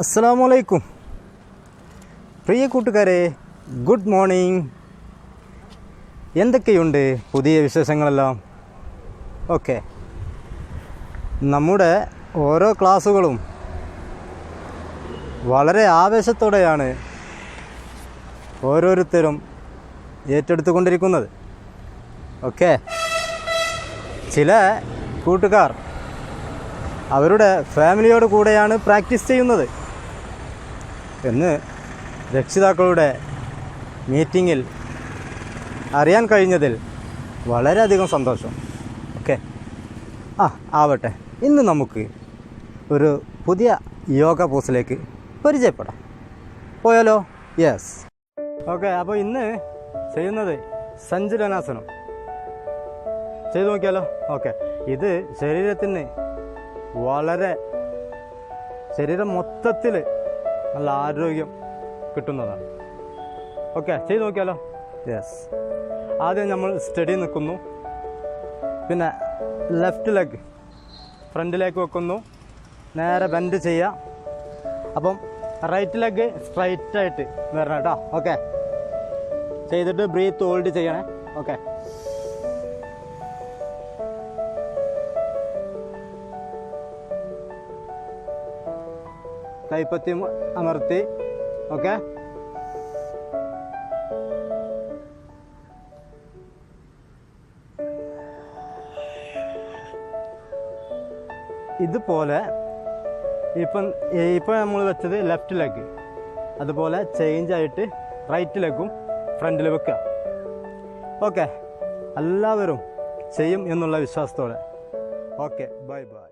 അസ്സലാമലൈക്കും പ്രിയ കൂട്ടുകാരെ, good morning. എന്തൊക്കെയുണ്ട് പുതിയ വിശേഷങ്ങളെല്ലാം? ഓക്കെ, നമ്മുടെ ഓരോ ക്ലാസ്സുകളും വളരെ ആവേശത്തോടെയാണ് ഓരോരുത്തരും ഏറ്റെടുത്തുകൊണ്ടിരിക്കുന്നത്. ഓക്കെ, ചില കൂട്ടുകാർ അവരുടെ ഫാമിലിയോട് കൂടെയാണ് പ്രാക്ടീസ് ചെയ്യുന്നത് എന്ന് രക്ഷിതാക്കളുടെ മീറ്റിങ്ങിൽ അറിയാൻ കഴിഞ്ഞതിൽ വളരെയധികം സന്തോഷം. ഓക്കെ, ആവട്ടെ, ഇന്ന് നമുക്ക് ഒരു പുതിയ യോഗ പോസിലേക്ക് പരിചയപ്പെടാം. പോയാലോ? യെസ്. ഓക്കെ, അപ്പോൾ ഇന്ന് ചെയ്യുന്നത് സഞ്ചലനാസനം. ചെയ്തു നോക്കിയാലോ? ഓക്കെ, ഇത് ശരീരത്തിന് ശരീരം മൊത്തത്തിൽ നല്ല ആരോഗ്യം കിട്ടുന്നതാണ്. ഓക്കെ, ചെയ്ത് നോക്കിയാലോ? യെസ്. ആദ്യം നമ്മൾ സ്റ്റഡി നിൽക്കുന്നു, പിന്നെ ലെഫ്റ്റ് ലെഗ് ഫ്രണ്ടിലേക്ക് വെക്കുന്നു, നേരെ ബെൻഡ് ചെയ്യുക. അപ്പം റൈറ്റ് ലെഗ് സ്ട്രൈറ്റ് ആയിട്ട് വരണം കേട്ടോ. ഓക്കെ, ചെയ്തിട്ട് ബ്രീത്ത് ഹോൾഡ് ചെയ്യണേ. ഓക്കെ, കൈപ്പത്തി അമർത്തി. ഓക്കെ, ഇതുപോലെ ഇപ്പം നമ്മൾ വെച്ചത് ലെഫ്റ്റ് ലെഗ്, അതുപോലെ ചേഞ്ച് ആയിട്ട് റൈറ്റ് ലെഗും ഫ്രണ്ടിൽ വെക്കുക. ഓക്കെ, എല്ലാവരും ചെയ്യും എന്നുള്ള വിശ്വാസത്തോടെ. Okay, bye bye.